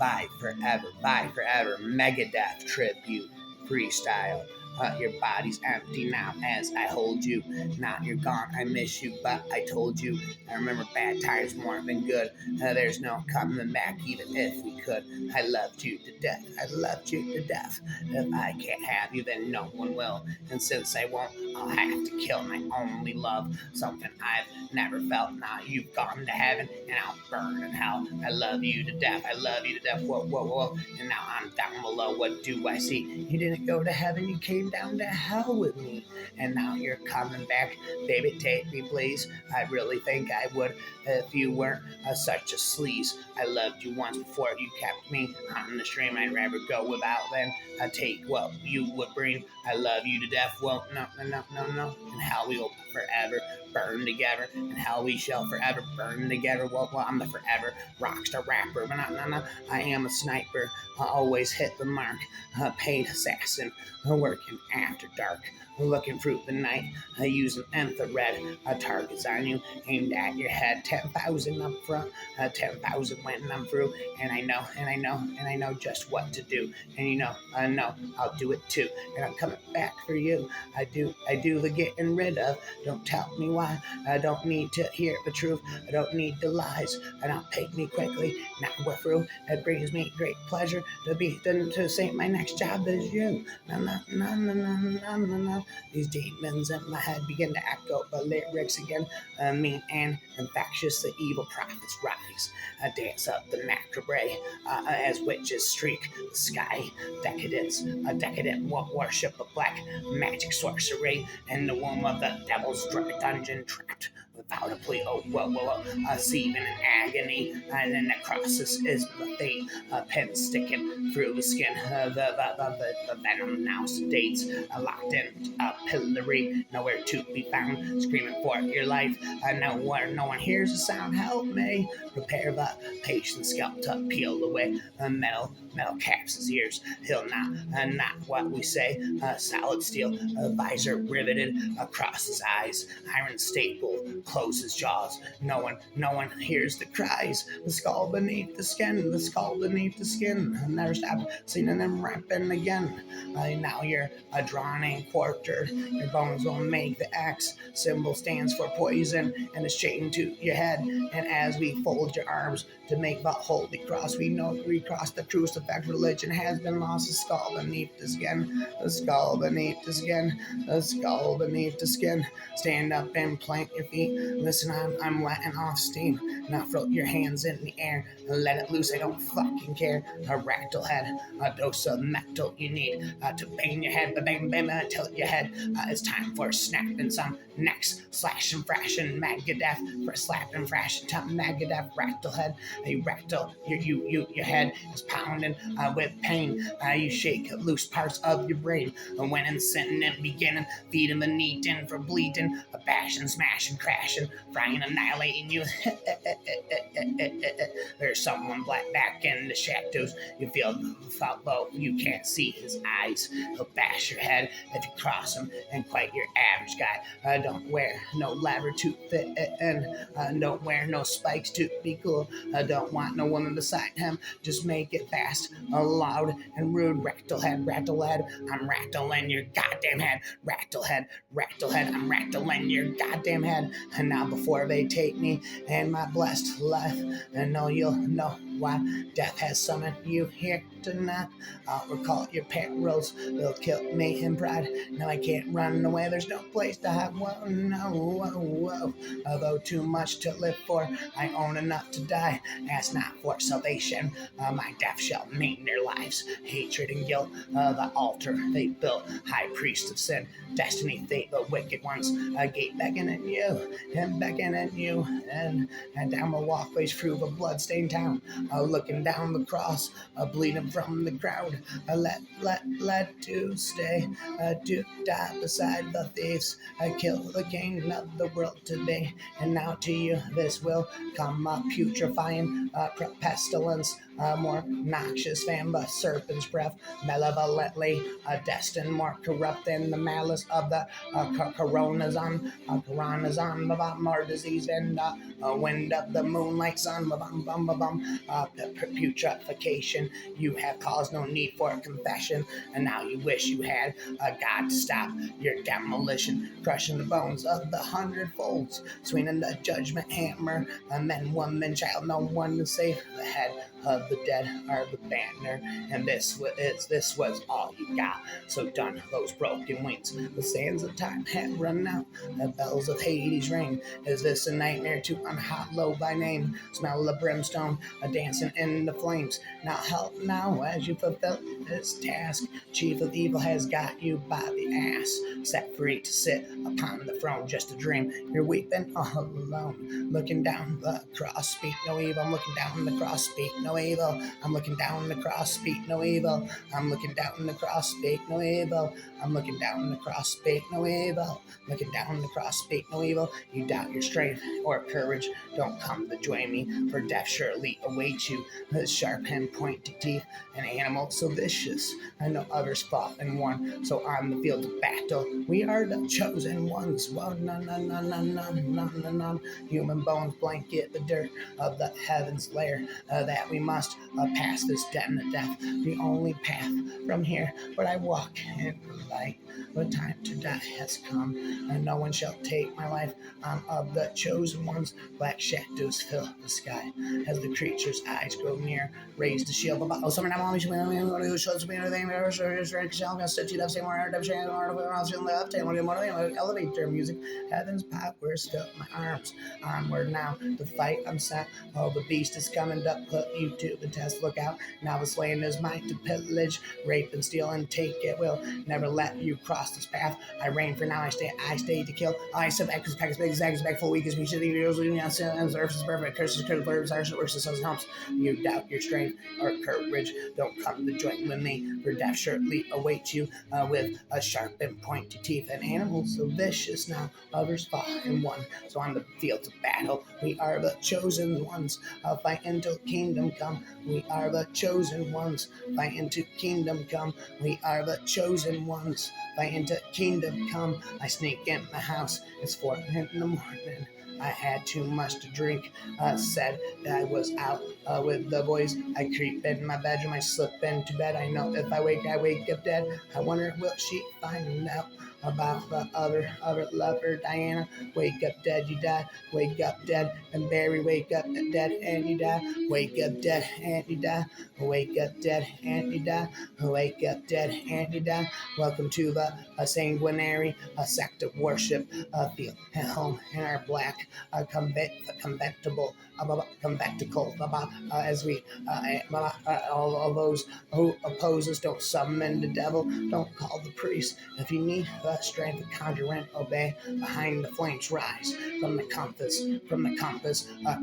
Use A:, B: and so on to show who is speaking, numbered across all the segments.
A: bye forever, Megadeth tribute, freestyle. Your body's empty now as I hold you. Now you're gone, I miss you, but I told you. I remember bad times more than good. There's no coming back, even if we could. I loved you to death, I loved you to death. If I can't have you, then no one will. And since I won't, I'll have to kill my only love. Something I've never felt. Now you've gone to heaven, and I'll burn in hell. I love you to death, I love you to death. Whoa, whoa, whoa. And now I'm down below, what do I see? You didn't go to heaven, you came down to hell with me. And now you're coming back, baby, take me please. I really think I would if you weren't such a sleaze. I loved you once before you kept me on the stream. I'd rather go without than take what you would bring. I love you to death. Well, no. And how we will forever burn together. And how we shall forever burn together. Well, I'm the forever rockstar rapper. But no. I am a sniper. I always hit the mark. Paid assassin. Working after dark. Looking through the night, using infrared targets on you, aimed at your head. 10,000 up front, 10,000 when I'm through, and I know just what to do. And I know I'll do it too. And I'm coming back for you. I do the getting rid of. Don't tell me why. I don't need to hear the truth. I don't need the lies. And I'll pick me quickly. Now we're through. It brings me great pleasure to say my next job is you. No. These demons in my head begin to echo the lyrics again. Mean and infectious, the evil prophets rise. Dance up the macabre as witches streak the sky. Decadence, a decadent worship of black magic sorcery in the womb of the devil's dungeon trapped. Without a plea, seething in agony, and then the crosses is the fate, pen sticking through the skin, the venom now sedates, locked in a pillory, nowhere to be found, screaming for your life, nowhere, no one hears the sound, help me, prepare the patient scalp to peel away, metal caps his ears, he'll not what we say, solid steel, visor riveted across his eyes, iron staple, close his jaws. No one hears the cries. The skull beneath the skin. Never stop seeing them rapping again. Now you're drawn and quartered. Your bones will make the X. Symbol stands for poison and is chained to your head. And as we fold your arms to make the holy cross, we know we cross the crucifix. Religion has been lost. The skull beneath the skin. Stand up and plant your feet. Listen, I'm letting off steam. Now throw your hands in the air and let it loose. I don't fucking care. A rattle head, a dose of metal you need to bang your head, bang till your head. It's time for snapping some necks, slashing, thrashing, Megadeth for slapping, thrashing, Megadeth, rattle head. You rattle, your head is pounding with pain. You shake loose parts of your brain. When inciting and beginning, feeding the kneading for bleeding, bashing, smashing, crashing, frying, annihilating you. There's someone black back in the shadows. You feel though you can't see his eyes. He'll bash your head if you cross him, and quite your average guy. Don't wear no leather to fit in. Don't wear no spikes to be cool. Don't want no woman beside him. Just make it fast, loud, and rude. Rattle head, I'm rattling your goddamn head. Rattle head, I'm rattling your goddamn head. And now before they take me and my blessed life, and know you'll know why death has summoned you here tonight. I'll recall your perils. They'll kill me in pride. Now I can't run away. There's no place to hide. Whoa. Although too much to live for, I own enough to die. Ask not for salvation. My death shall mean their lives. Hatred and guilt, the altar they built. High priest of sin, destiny, fate, the wicked ones. A gate beckoning you, and down the walkways through the bloodstained town. Looking down the cross, bleeding from the crowd. Let to stay, to die beside the thieves. Kill the king of the world today. And now to you this will come, putrefying pestilence, more noxious than the serpent's breath, malevolently destined, more corrupt than the malice of the coronazon, more disease than the wind of the moonlight sun, putrefaction. You have caused no need for confession, and now you wish you had a God to stop your demolition, crushing the bones of the hundredfolds, swinging the judgment hammer. A man, woman, child, no one to save. The head of the dead are the banner, and this was all you got. So done those broken wings. The sands of time have run out. The bells of Hades ring. Is this a nightmare to unhollow by name? Smell of brimstone, a dancing in the flames. Now help now as you fulfill this task. Chief of evil has got you by the ass, set free to sit upon the throne. Just a dream. You're weeping all alone, looking down the cross. Speak no evil. I'm looking down the cross. Speak no evil. I'm looking down the cross. Speak no evil. I'm looking down the cross. Speak no evil. I'm looking down the cross. Speak no evil. Looking down the cross. Speak no evil. You doubt your strength or courage. Don't come to join me, for death surely awaits you. With sharp and pointed teeth, an animal so vicious. I know others fought and won, so on the field of battle, we are the chosen ones. Well, none. Human bones blanket the dirt of the heavens lair, that we must pass this den of death. The only path from here where I walk in the light. The time to die has come, and no one shall take my life. I'm of the chosen ones. Black shadows fill the sky as the creature's eyes grow near. Raise the shield. Oh, summer now, mommy, shows me anything. Elevate their music. Heaven's powers fill my arms. Onward now, the fight I'm set. Oh, the beast is coming to put you to the test. Look out, now the slaying is mine to pillage, rape and steal and take it will. Never let you cross this path. I reign for now, I stay to kill. I sit back, cause pack big zags back full weakest. We should eat losing on sin and earth is perfect. Curses, critical verbs, harsh, worse, the sun's humps. You doubt your strength or courage. Don't come to join with me, for death surely awaits you, with a sharp and pointed teeth. An animal so vicious now, others fought and won. So on the fields of battle, we are the chosen ones. Fight until kingdom come. We are the chosen ones. Fight into kingdom come. We are the chosen ones. Fight into kingdom come. I sneak in my house. It's 4 in the morning. I had too much to drink. Said that I was out with the boys. I creep in my bedroom. I slip into bed. I know if I wake up dead. I wonder will she find out about the other lover, Diana? Wake up dead, you die. Wake up dead and bury. Wake up dead and you die. Wake up dead and you die. Wake up dead and you die. Wake up dead and you die. Welcome to the sanguinary sect of worship. Feel at home in our black conventicle as we all of those who oppose us. Don't summon the devil. Don't call the priest. If you need the strength to conjure and obey, behind the flames rise from the compass,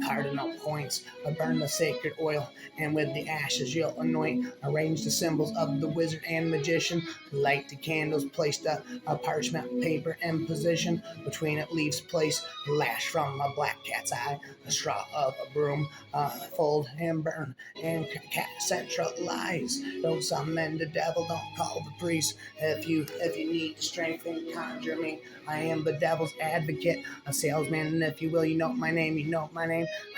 A: cardinal points. Burn the sacred oil, and with the ashes you'll anoint. Arrange the symbols of the wizard and magician. Light the candles, place the parchment paper in position. Between it leaves place, lash from a black cat's eye, a straw of a broom, fold and burn, and centralize. Don't summon the devil, don't call the priest. If you need to strengthen, conjure me. I am the devil's advocate, a salesman, and if you will, you know my name.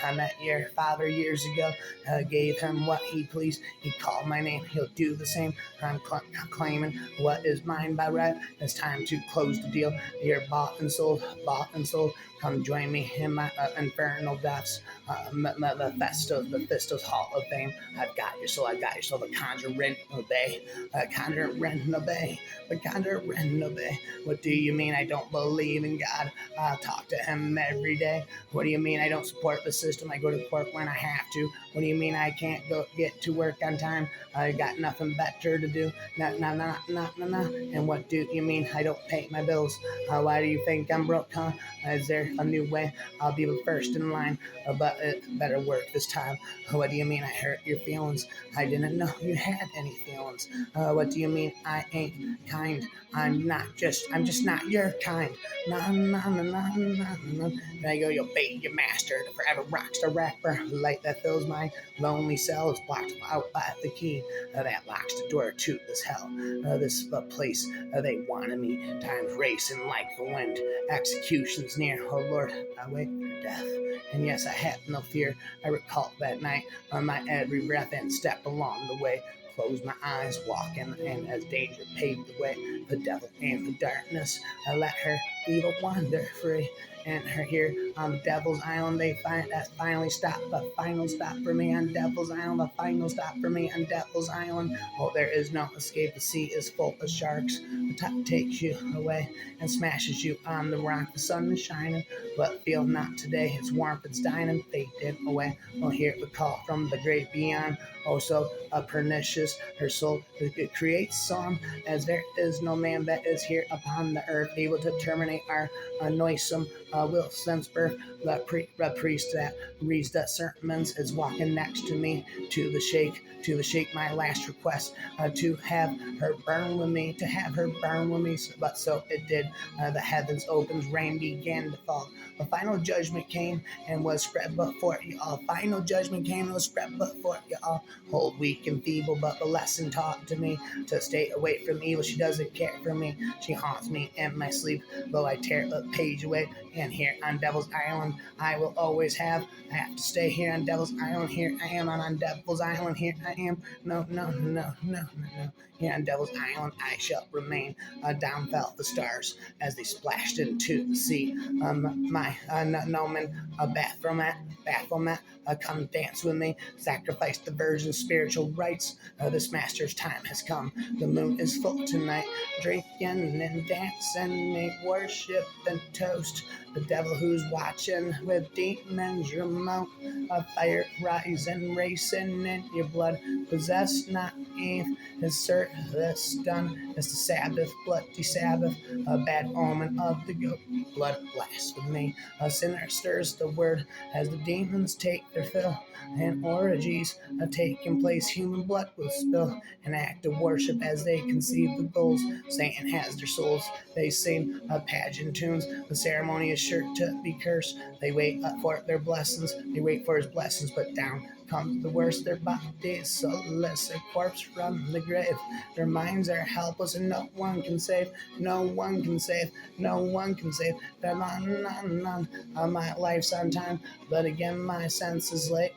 A: I met your father years ago, gave him what he pleased. He called my name, he'll do the same. I'm claiming what is mine by right. It's time to close the deal. You're bought and sold. Come join me in my infernal depths, the Festos Hall of Fame. I've got your soul. The conjuring obey, the conjuring obey. What do you mean I don't believe in God? I'll talk to him every day. What do you mean I don't support the system? I go to work when I have to. What do you mean I can't get to work on time? I got nothing better to do. Nah. And what do you mean I don't pay my bills? Why do you think I'm broke, huh? Is there a new way? I'll be the first in line, but it better work this time. What do you mean I hurt your feelings? I didn't know you had any feelings. What do you mean I ain't kind? I'm just not your kind. Nah. Then I go, you'll bait your master, the forever rockstar rapper. Light that fills my lonely cell is blocked out by the key that locks the door to this hell. This place they wanted me. Time's racing like the wind. Execution's near. Oh Lord, I wait. death. And yes, I had no fear. I recall that night on my every breath and step along the way. Close my eyes, walking, and as danger paved the way, the devil and the darkness, I let her evil wander free. And her here on the Devil's Island, they find that finally stopped, the final stop for me on Devil's Island, the final stop for me on Devil's Island. Oh, there is no escape. The sea is full of sharks. The tide takes you away and smashes you on the rock. The sun is shining, but feel not today. Its warmth, it's dying and faded away. Well, hear the call from the great beyond. Oh, so pernicious her soul creates song, as there is no man that is here upon the earth able to terminate our noisome will since birth. The priest that reads the sermons is walking next to me to the shake my last request to have her burn with me, to have her burn with me. But so it did. The heavens opened, rain began to fall. The final judgment came and was spread before you all. Final judgment came and was spread before you all. Old, weak, and feeble, but the lesson taught to me to stay away from evil. She doesn't care for me. She haunts me in my sleep, though I tear the page away. And here on Devil's Island, I will always have. I have to stay here on Devil's Island. Here I am on Devil's Island. Here I am. No. Here on Devil's Island, I shall remain. Down fell the stars as they splashed into the sea. My Noman, Baphomet, come dance with me. Sacrifice the virgin's spiritual rites. This master's time has come. The moon is full tonight. Drinking and dancing, make worship and toast the devil who's watching with demons remote. A fire rising, racing in your blood. Possess not Eve, his service done. It's the Sabbath, bloody Sabbath, a bad omen of the goat. Blood blasphemy. A sinner stirs the word as the demons take their fill. And orgies are taking place, human blood will spill. An act of worship as they conceive the goals. Satan has their souls, they sing pageant tunes. The ceremony is sure to be cursed. They wait for their blessings, they wait for his blessings, but down comes the worst. Their bodies soulless, a corpse from the grave. Their minds are helpless and no one can save. No one can save. No one can save. None. My life's on time, but again my senses late.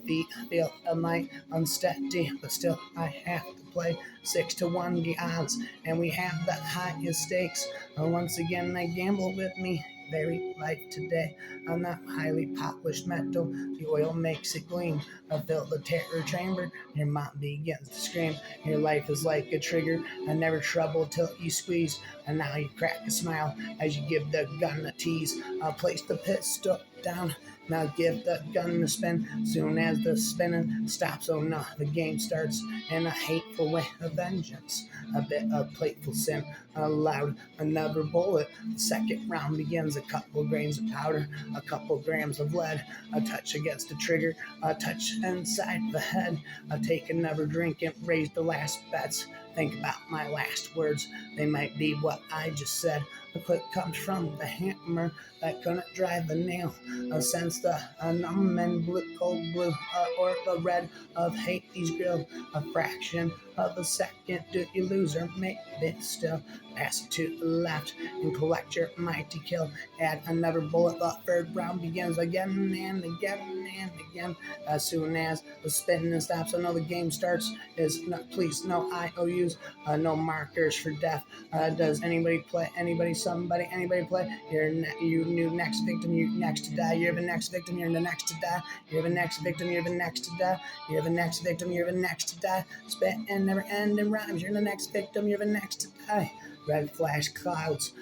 A: Feet feel a might unsteady, but still I have to play. 6-1 the odds, and we have the highest stakes. Once again they gamble with me. Very life today. On that highly polished metal, the oil makes it gleam. I fill the terror chamber, your mind begins to scream. Your life is like a trigger, I never trouble till you squeeze. And now you crack a smile as you give the gun a tease. I'll place the pistol down. Now give the gun a spin. Soon as the spinning stops, oh no, the game starts in a hateful way of vengeance. A bit of playful sin, allowed another bullet. The second round begins. A couple grains of powder, a couple grams of lead. A touch against the trigger, a touch inside the head. I take another drink and raise the last bets. Think about my last words, they might be what I just said. The click comes from the hammer that couldn't drive the nail. Sense the numb and blue, cold blue, or the red of Hades grilled. A fraction of a second, do you lose or make it still? Pass it to the left and collect your mighty kill. Add another bullet, the third round begins again and again and again. As soon as the spinning stops, I know the game starts. Please, no IOUs, no markers for death. Does anybody play? Somebody, anybody play? You new next victim, you're next to die. You're the next victim, you're the next to die. You're the next victim, you're the next to die. You're the next victim, you're the next to die. Spit and never ending rhymes. You're the next victim, you're the next to die. Red flash clouds,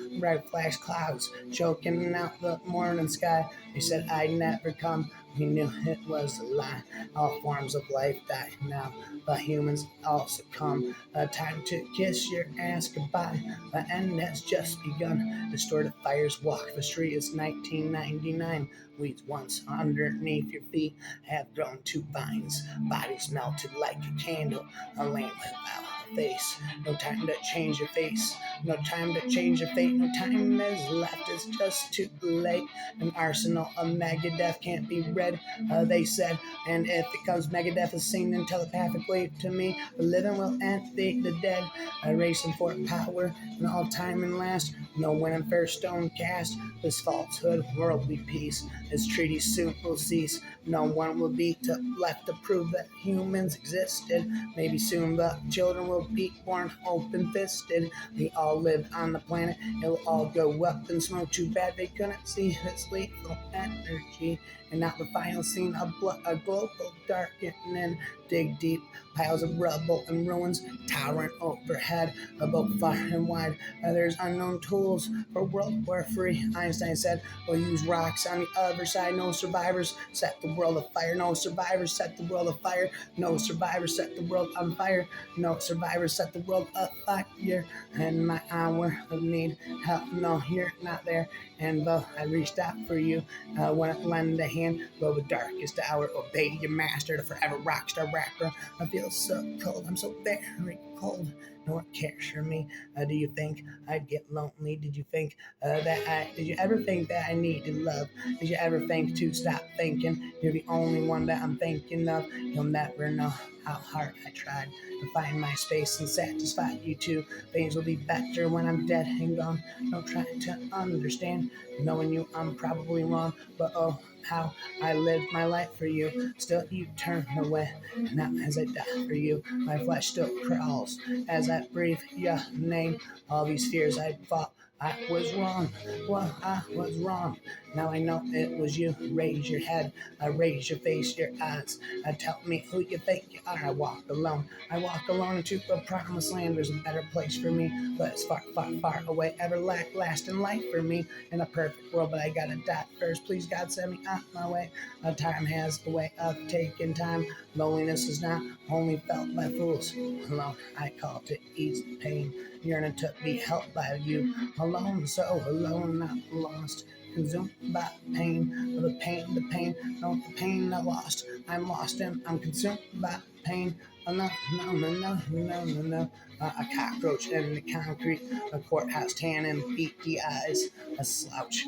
A: choking out the morning sky. They said I'd never come. We knew it was a lie. All forms of life die now, but humans all succumb. Time to kiss your ass goodbye. The end has just begun. Distorted fires walk the street. It's 1999. Weeds once underneath your feet have grown to vines. Bodies melted like a candle. A lane without face. No time to change your face. No time to change your fate. No time is left. It's just too late. An arsenal of Megadeth can't be read, they said. And if it comes Megadeth is singing telepathically to me, the living will envy the dead. Racing for power and all time and last. No winning first stone cast. This falsehood, worldly peace. This treaty soon will cease. No one will be left to prove that humans existed. Maybe soon the children will be born open-fisted. They all lived on the planet. It'll all go up in smoke. Too bad they couldn't see this lethal energy. And now the final scene of a global darkening. Dig deep, piles of rubble and ruins towering overhead, both far and wide. There's unknown tools for World War III. Einstein said, we'll use rocks on the other side. No survivors, set the world afire. No survivors, set the world afire. No survivors, set the world on fire. No survivors, set the world afire. In my hour of need, help, no, you're not there. And though I reached out for you, when I lend a hand, though the darkest hour, obey your master, the forever rock star rapper. I feel so cold, I'm so very cold. No one cares for me. Do you think I'd get lonely? Did you think did you ever think that I needed love? Did you ever think to stop thinking? You're the only one that I'm thinking of. You'll never know how hard I tried to find my space and satisfy you too. Things will be better when I'm dead and gone. Don't try to understand. Knowing you, I'm probably wrong, but oh, how I lived my life for you. Still you turn away. Now as I die for you, my flesh still crawls as I breathe your name. All these fears I fought, I was wrong. Well, I was wrong. Now I know it was you. Raise your head, raise your face, your eyes. Tell me who you think you are. I walk alone. I walk alone into the promised land. There's a better place for me, but it's far, far, far away. Everlasting life for me in a perfect world, but I gotta die first. Please, God, send me out my way. Time has a way of taking time. Loneliness is not only felt by fools. Alone, I call to ease the pain. Yearning to be helped by you. Alone, so alone, not lost. Consumed by pain, the pain, no, the pain I lost. I'm lost and I'm consumed by pain. Oh, no, no, no, no, no, no, no. A cockroach in the concrete, a courthouse tan and beaky eyes, a slouch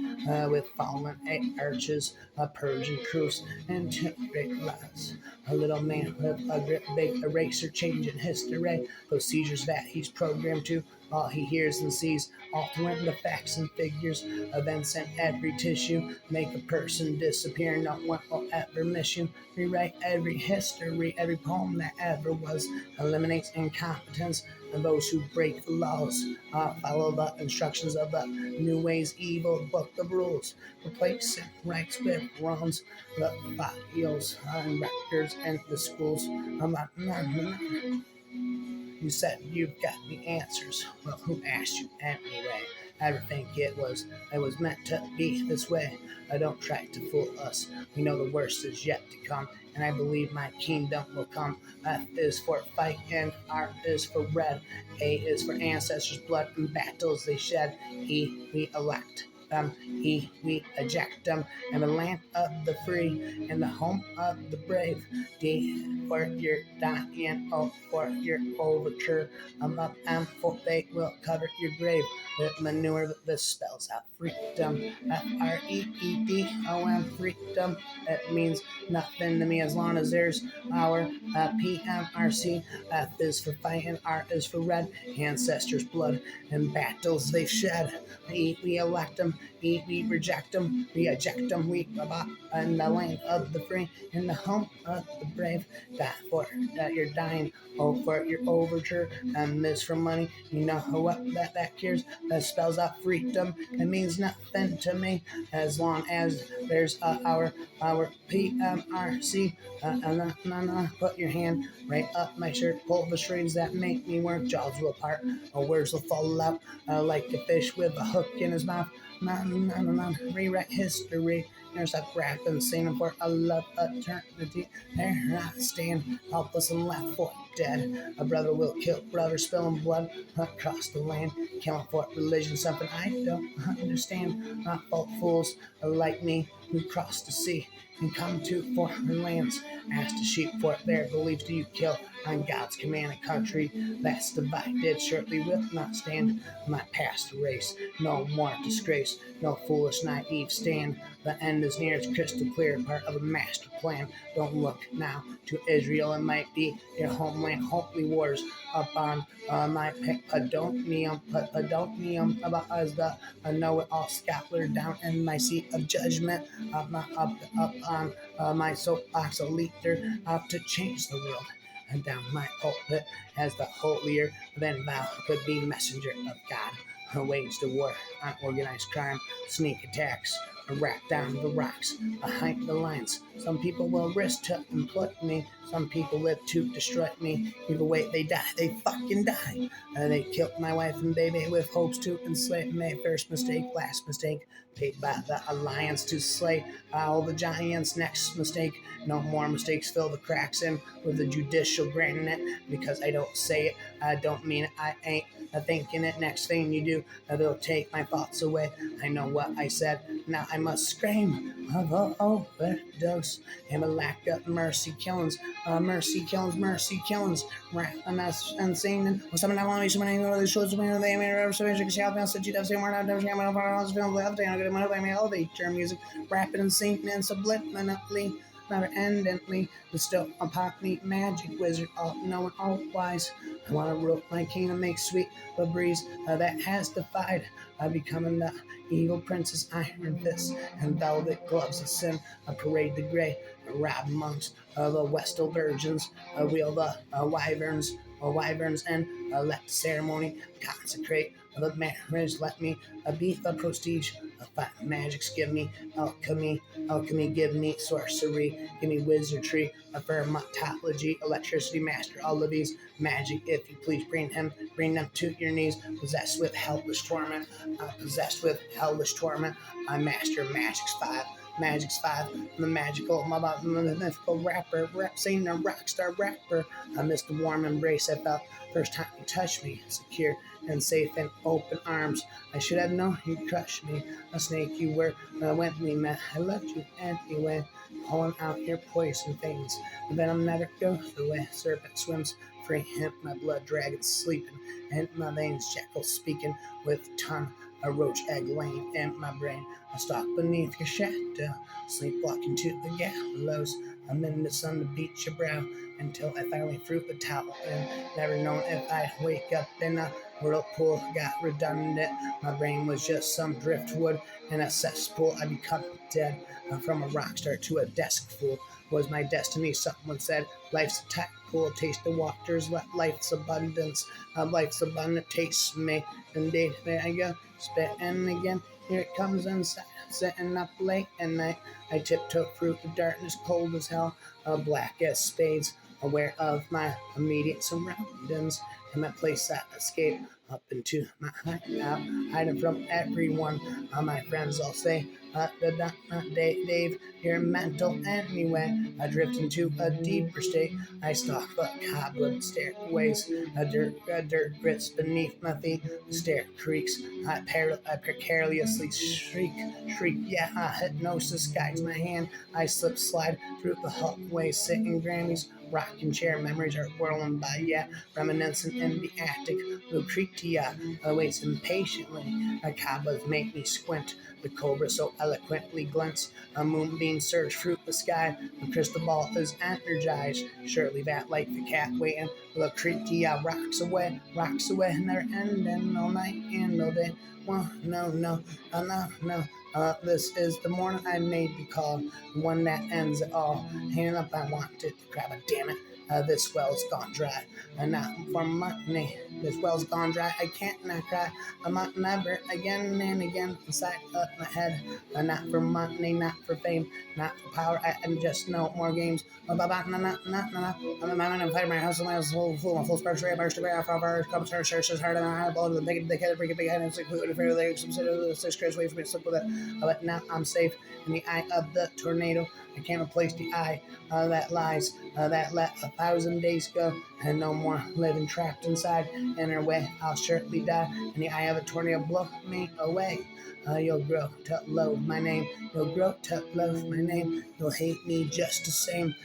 A: with fallen arches, a Persian cruise, and two great lies. A little man with a great big eraser changing history, procedures that he's programmed to. All he hears and sees, altering the facts and figures, events in every tissue, make a person disappear, no one will ever miss you. Rewrite every history, every poem that ever was, eliminates incompetence and those who break the laws. Follow the instructions of the new ways, evil book of rules, replacing rights with wrongs, the files and records and the schools. You said you've got the answers. Well, who asked you anyway? I ever think it was meant to be this way? I don't try to fool us. We know the worst is yet to come, and I believe my kingdom will come. F is for fight, and R is for red. A is for ancestors' blood and battles they shed. E, we elect them. E, we eject them. And the land of the free, and the home of the brave. D, for your dying, O, for your overture. Up, M, for they will cover your grave with manure. This spells out freedom. FREEDOM, freedom. It means nothing to me as long as there's our PMRC. F is for fighting, R is for red. Ancestors' blood and battles they've shed. E, we elect them. E, we reject them. We eject them. We abide in the land of the free, in the home of the brave. Die for that you're dying. Oh, for your overture. And this for money. You know what that cures? That spells out freedom. It means nothing to me as long as there's our PMRC. Put your hand right up my shirt. Pull the strings that make me work. Jaws will part. Words will fall out like a fish with a hook in his mouth. Rewrite history. There's a rap and singing for a love eternity. There I stand, helpless and left for dead. A brother will kill brother, spilling blood across the land, killing for religion, something I don't understand. Not folk fools like me who cross the sea and come to foreign lands. Ask the sheep for their beliefs. Do you kill on God's command? A country that's divided surely will not stand. My past race, no more disgrace, no foolish naive stand. The end is near, it's crystal clear, part of a master plan. Don't look now to Israel, it might be your homeland. Holy wars upon my Padonium, about as the know-it-all scholar down in my seat of judgment, up on my soapbox, a leader out to change the world. And down my pulpit as the holier than thou could be messenger of God. I waged a war on organized crime, sneak attacks, rack down the rocks, behind the lines. Some people will risk to employ me. Some people live to destroy me. Either way, they die. They fucking die. They killed my wife and baby with hopes to enslave me. First mistake, last mistake. Paid by the alliance to slay all the giants. Next mistake, no more mistakes. Fill the cracks in with the judicial granite. Because I don't say it, I don't mean it. I ain't thinking it. Next thing you do, they'll take my thoughts away. I know what I said. Now I must scream of overdose and a lack of mercy killings. Mercy killings. Rapping us insane. And something I want to be something I know the shows. They made a reservation. South Bend said you have seen more now. Don't you have my film left? I'm going to elevator music. Rapid and singing and subliminally. Never endingly bestow upon me magic wizard, all knowing, all wise. I want to rule my kingdom, make sweet the breeze that has defied. Becoming the evil princess, iron fist and velvet gloves of sin. Parade the gray, rob amongst the Westal virgins, wheel the wyverns, and let the ceremony consecrate the marriage. Let me be the prestige. Five magics give me alchemy, give me sorcery, give me wizardry, a vermatology, electricity, master all of these magic. If you please bring them to your knees, possessed with hellish torment, I master Magic's five, the magical, the mythical rapper, singer, rock star rapper. I missed the warm embrace I felt first time you touched me, secure and safe in open arms. I should have known you'd crush me, a snake you were when we met. I loved you anyway, pulling out your poison things. The venom never goes away. Serpent swims free in my blood, dragon sleeping in my veins, jackal speaking with tongue. A roach egg laying in my brain. I stalk beneath your shadow, sleepwalking to the gallows. I'm in the sun to beat your brow until I finally threw the towel in. Never known if I'd wake up in a whirlpool. Got redundant. My brain was just some driftwood in a cesspool. I become dead. From a rock star to a desk fool was my destiny. Someone said life's a tight pool. Taste the waters. Let life's abundance. Life's abundant taste me. Indeed, there I go. Spitting again, here it comes inside, sitting up late at night. I tiptoe through the darkness, cold as hell, black as spades, aware of my immediate surroundings, and my place I escape up into my hideout, hiding from everyone. My friends all say, Dave, you're mental anyway. I drift into a deeper state. I stalk the cobweb stairways, dirt grits beneath my feet. The stair creaks. I precariously shriek. Yeah, hypnosis guides my hand. I slide through the hallways, sitting Grammys. Rocking chair memories are whirling by, yeah, reminiscent in the attic. Lucretia awaits impatiently. Cobwebs make me squint. The cobra so eloquently glints. A moonbeam surge through the sky. The crystal ball is energized. Surely that, like the cat waiting. Lucretia rocks away, never ending, all night and all day. Well, no. This is the morning I made the call, the one that ends it all. Hanging up, I wanted to grab a damn it. This well's gone dry, not for money. This well's gone dry, I can't not cry. I might never again and again inside of my head. Not for money, not for fame, not for power. I just know more games. I'm a man and fight my house and my full spark straight, burst away off our comes her churches hard and I blow to the big head and sick food. If they consider 6 crazy ways for me to slip with it. But now I'm safe in the eye of the tornado. I can't replace the eye that lies that let 1,000 days go, and no more living trapped inside. In her way, I'll surely die. In the eye of a tornado, blow me away. You'll grow to love my name. You'll grow to love my name. You'll hate me just the same.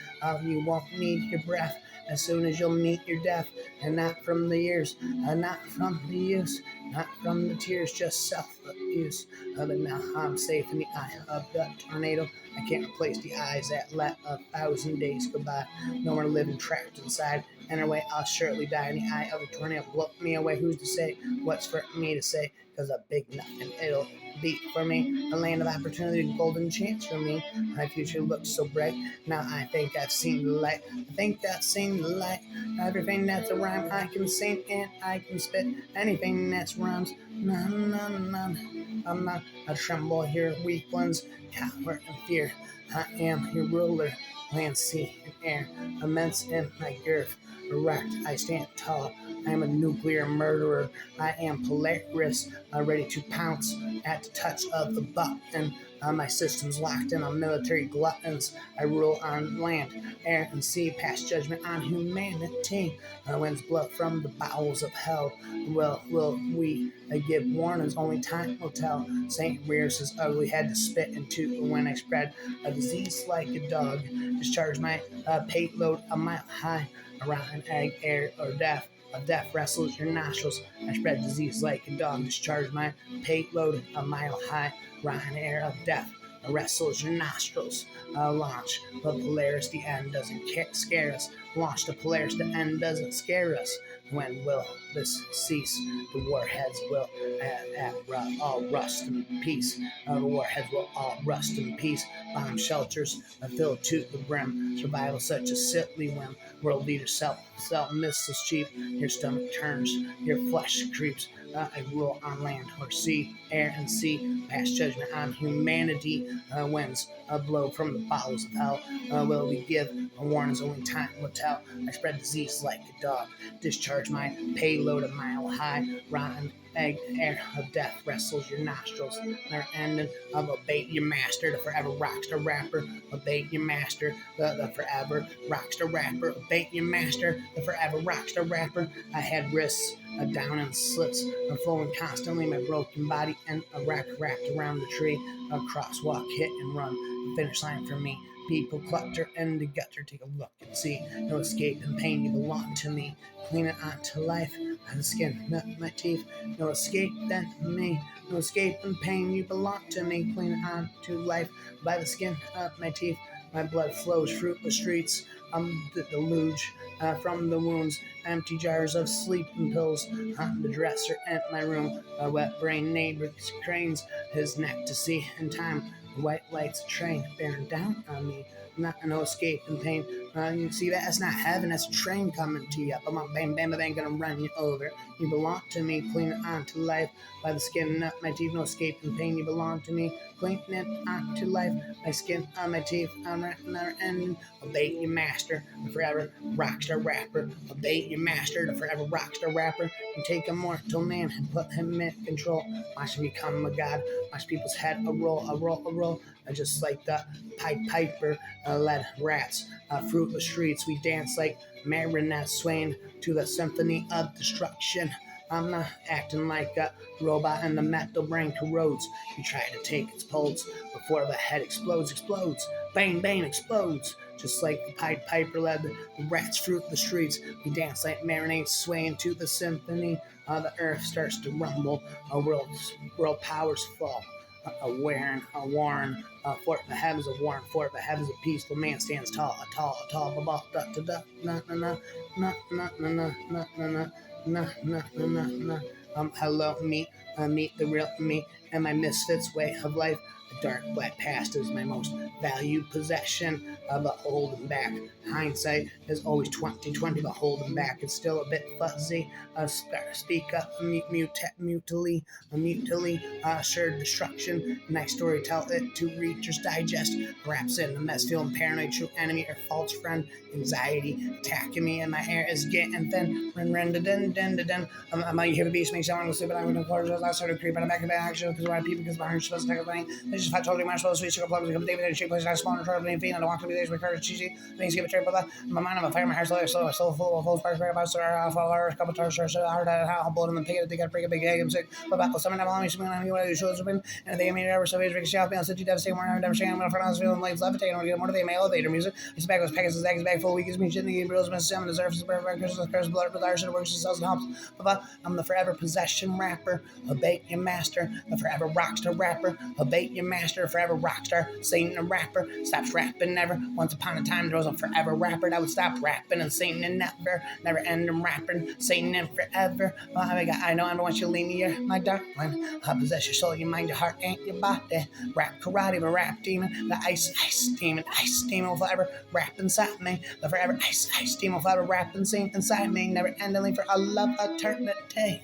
A: You won't need your breath as soon as you'll meet your death. And not from the years, not from the use, not from the tears, just self-abuse. But now I'm safe in the eye of the tornado. I can't replace the eyes that let 1,000 days go by. No more living trapped inside. Anyway, I'll surely die in the eye of a tornado. Blow me away. Who's to say what's for me to say? Cause a big nothing it'll be for me. A land of opportunity, a golden chance for me. My future looks so bright. Now I think I've seen the light. I think I've seen the light. Everything that's a rhyme I can sing and I can spit. Anything that's rhymes. None, none, none. I'm not a tremble here, weak ones, coward and fear. I am your ruler, land, sea, and air. Immense in my girth, erect I stand tall. I am a nuclear murderer. I am Polaris, ready to pounce at the touch of the button. My system's locked in on military gluttons. I rule on land, air, and sea, pass judgment on humanity. Winds blow from the bowels of hell. Will we give warnings? Only time will tell. St. rears his ugly head to spit into when I spread a disease like a dog. Discharge my payload a mile high around an egg, air, or death. Of death wrestles your nostrils. I spread disease like a dog. Discharge my payload a mile high. Ryan air of death wrestles your nostrils. Launch the Polaris. The end doesn't scare us. Launch the Polaris. The end doesn't scare us. When will this cease? The warheads will all rust in peace. The warheads will all rust in peace. Bomb shelters filled to the brim. Survival such a silly whim. World leaders sell missiles cheap. Your stomach turns, your flesh creeps. I rule on land or sea, air and sea. Pass judgment on humanity. Winds blow from the bowels of hell. Will we give warnings? Only time will tell. I spread disease like a dog. Discharge my payload a mile high. Rotten egg air of death wrestles your nostrils. Never ending of obey your master, the forever rockstar rapper. Obey your master, the forever rockstar rapper. Obey your master, the forever rockstar rapper. I had wrists down and slits, flowing constantly. My broken body and a rack wrapped around the tree. A crosswalk hit and run. Finish line for me. People clutter in the gutter. Take a look and see. No escape and pain. You belong to me. Clean it onto life. The skin, not my teeth. No escape then me. No escape and pain. You belong to me. Clean it onto life. By the skin of my teeth. My blood flows through the streets. The deluge from the wounds. Empty jars of sleeping pills on the dresser in my room. A wet brain neighbor cranes his neck to see in time. The white lights a train bearing down on me. No escape and pain. You see that? That's not heaven. That's a train coming to you. I'm on bam bam bam, gonna run you over. You belong to me. Clean it onto life. By the skin of my teeth. No escape and pain. You belong to me. Clean it onto life. My skin on my teeth. I'm never ending. Obey your master, the forever rockstar rapper. Obey your master, the forever rockstar rapper. You take a mortal man and put him in control. Watch him become a god. Watch people's head a roll, a roll, a roll. Just like the Pied Piper led rats through the streets. We dance like marionettes swaying to the symphony of destruction. I'm not acting like a robot and the metal brain corrodes. You try to take its pulse before the head explodes. Bang, bang, explodes. Just like the Pied Piper led the rats through the streets. We dance like marionettes swaying to the symphony. The earth starts to rumble. World powers fall. A warren, fort the heavens of warren, fort the heavens of peaceful man stands tall, hello, meet the real me, and my misfits way of life. The dark black past is my most valued possession, but holding back. Hindsight is always 20/20, but holding back is still a bit fuzzy. Speak up, mutually, assured destruction. Nice story, tell it to Reader's Digest. Perhaps in the mess, feeling paranoid, true enemy or false friend. Anxiety attacking me, and my hair is getting thin. I'm out here, the beast makes someone to sleep, but I'm going to close. I started creeping. I'm back in the action because when people, because my heart supposed to take a thing. This is fat totally marshmallow, sweet sugar plums, become David and she plays nice small and trouble and I walk to be there with courage, cheesy, things give a trip, blah. My mind, I'm a fire, my hair's so full of full sparks, right about star, followers, couple tars, so hard, how bold them and pick it, they got to break a big egg, I'm sick, but back with someone, I'm always swinging on you, whether shows open, and they made it ever so easy, Ricky Shelf, city devastating, more, I'm never saying, I'm going to front house, feeling like levitating, I'm going to get motivated, my elevator music, it's back with packets, his bag full, we gives me shit, the bros, my salmon, deserves, curse, blood, with ours, and works, and sells and hops, I'm the forever possession rapper, obey your master, the forever rockstar rapper, obey your master, forever rockstar, Satan a rapper, stops rapping never. Once upon a time there was a forever rapper that would stop rapping, and Satan and never end him rapping, Satan and forever. Well, I know I don't want you to leave me here, my darling. I possess your soul, your mind, your heart, and your body. Rap karate, the rap demon, the ice demon will forever rap inside me. The forever ice demon will forever rap and sing inside me, never endingly for all of eternity.